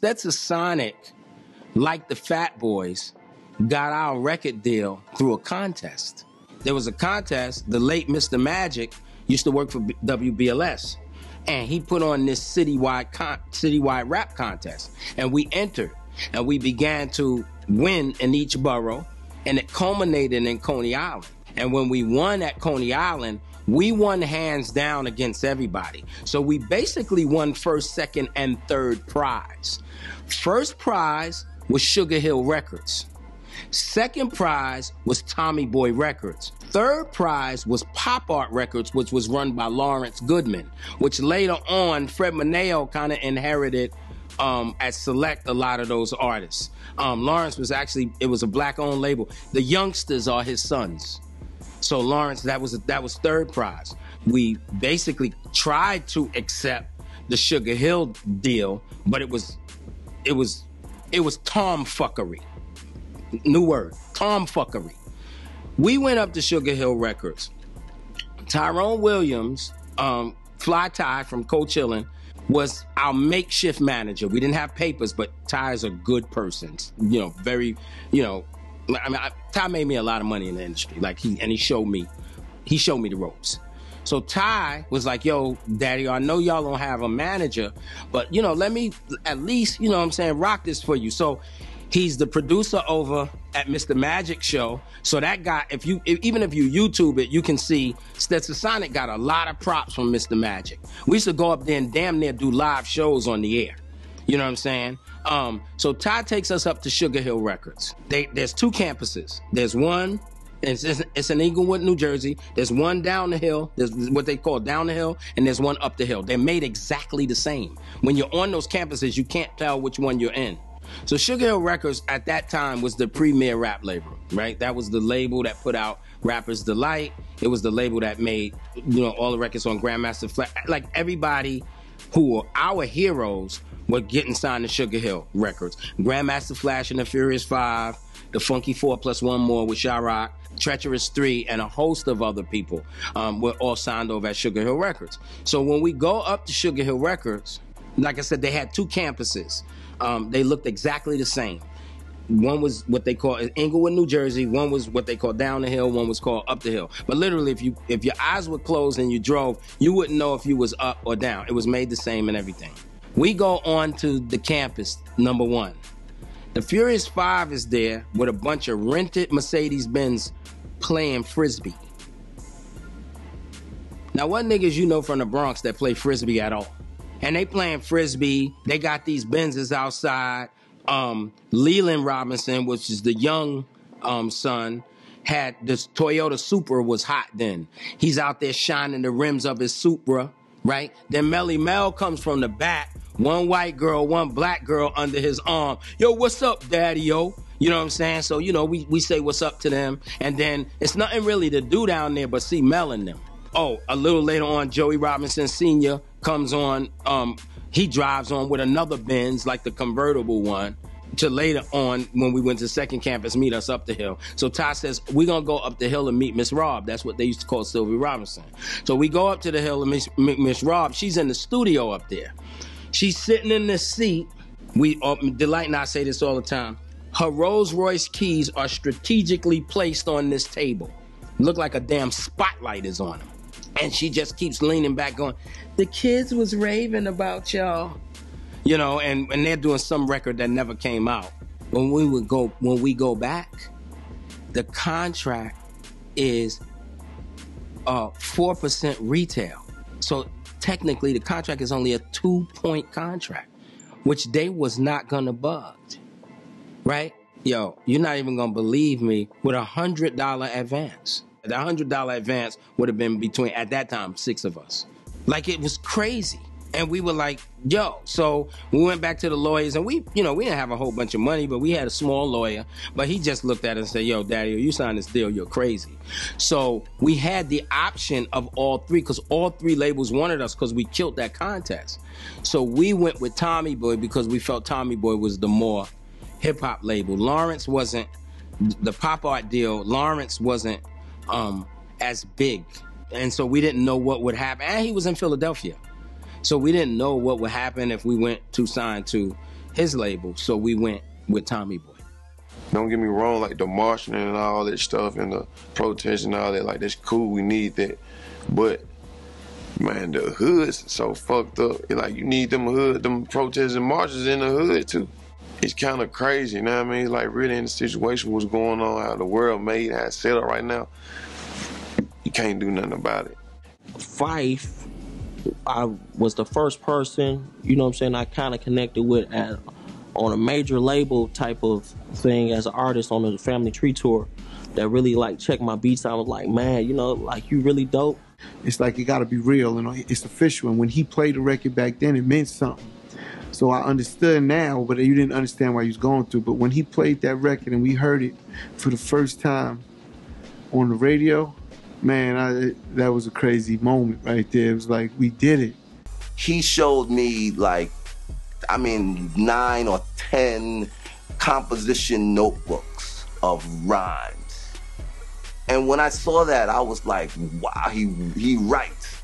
Stetsasonic, like the Fat Boys, got our record deal through a contest. There was a contest. The late Mr. Magic used to work for WBLS, and he put on this citywide rap contest, and we entered, and we began to win in each borough, and it culminated in Coney Island. And when we won at Coney Island, we won hands down against everybody. So we basically won first, second, and third prize. First prize was Sugar Hill Records. Second prize was Tommy Boy Records. Third prize was Pop Art Records, which was run by Lawrence Goodman, which later on, Fred Mineo kind of inherited at Select a lot of those artists. Lawrence was actually, it was a black-owned label. The youngsters are his sons. So Lawrence, that was third prize. We basically tried to accept the Sugar Hill deal, but it was tomfuckery. New word, tomfuckery. We went up to Sugar Hill Records. Tyrone Williams, Fly Ty from Coachillin, was our makeshift manager. We didn't have papers, but Ty is a good person. You know, very, you know, I mean, Ty made me a lot of money in the industry. Like he showed me the ropes. So Ty was like, yo, Daddy, I know y'all don't have a manager, but, you know, let me at least, you know what I'm saying, rock this for you. So he's the producer over at Mr. Magic Show. So that guy, even if you YouTube it, you can see Stetsasonic got a lot of props from Mr. Magic. We used to go up there and damn near do live shows on the air. You know what I'm saying? So Ty takes us up to Sugar Hill Records. There's two campuses. There's one, it's in Englewood, New Jersey. There's one down the hill. There's what they call down the hill, and there's one up the hill. They're made exactly the same. When you're on those campuses, you can't tell which one you're in. So Sugar Hill Records at that time was the premier rap label, right? That was the label that put out Rapper's Delight. It was the label that made, you know, all the records on Grandmaster Flash. Like everybody who were our heroes were getting signed to Sugar Hill Records. Grandmaster Flash and the Furious Five, the Funky 4 plus one more with Sha-Rock, Treacherous 3, and a host of other people were all signed over at Sugar Hill Records. So when we go up to Sugar Hill Records, like I said, they had two campuses. They looked exactly the same. One was what they call Englewood, New Jersey. One was what they call down the hill. One was called up the hill. But literally, if your eyes were closed and you drove, you wouldn't know if you was up or down. It was made the same and everything. We go on to the campus, number one. The Furious Five is there with a bunch of rented Mercedes-Benz playing Frisbee. Now, what niggas you know from the Bronx that play Frisbee at all? And they playing Frisbee. They got these Benzes outside. Leland Robinson, which is the young son, had this Toyota Supra was hot then. He's out there shining the rims of his Supra, right? Then Melly Mel comes from the back. One white girl, one black girl under his arm. Yo, what's up, daddy, yo? You know what I'm saying? So, you know, we say what's up to them. And then it's nothing really to do down there but see Mel and them. Oh, a little later on, Joey Robinson Sr. comes on. He drives on with another Benz, like the convertible one, to later on, when we went to second campus, meet us up the hill. So Ty says, we're going to go up the hill and meet Miss Rob. That's what they used to call Sylvie Robinson. So we go up to the hill and meet Miss Rob. She's in the studio up there. She's sitting in the seat. Delight and I say this all the time. Her Rolls Royce keys are strategically placed on this table. Look like a damn spotlight is on them. And she just keeps leaning back going, the kids was raving about y'all. You know, and they're doing some record that never came out. When we go back, the contract is 4% retail. So technically the contract is only a 2-point contract, which they was not gonna budge. Right? Yo, you're not even gonna believe me, with $100 advance. The $100 advance would have been between, at that time, 6 of us. Like, it was crazy. And we were like, yo. So we went back to the lawyers, and we didn't have a whole bunch of money, but we had a small lawyer. But he just looked at us and said, yo, daddy, you signed this deal, you're crazy. So we had the option of all three, because all three labels wanted us because we killed that contest. So we went with Tommy Boy because we felt Tommy Boy was the more hip-hop label. Lawrence wasn't, the pop art deal, Lawrence wasn't as big. And so we didn't know what would happen. And he was in Philadelphia. So we didn't know what would happen if we went to sign to, his label, so we went with Tommy Boy. Don't get me wrong, like the marching and all that stuff and the protest and all that, like that's cool, we need that. But man, the hood's so fucked up. Like you need them protests and marches in the hood too. It's kind of crazy, you know what I mean? Like really in the situation what's going on, how the world made, how it's set up right now, you can't do nothing about it. Fife, I was the first person, you know what I'm saying, I kind of connected with on a major label type of thing as an artist on the Family Tree Tour that really like checked my beats. I was like, man, you know, like you really dope. It's like it gotta be real, you know, it's official. And when he played the record back then, it meant something. So I understood now, but you didn't understand why he was going through. But when he played that record and we heard it for the first time on the radio, man, that was a crazy moment right there. It was like, we did it. He showed me like, 9 or 10 composition notebooks of rhymes. And when I saw that, I was like, wow, he writes.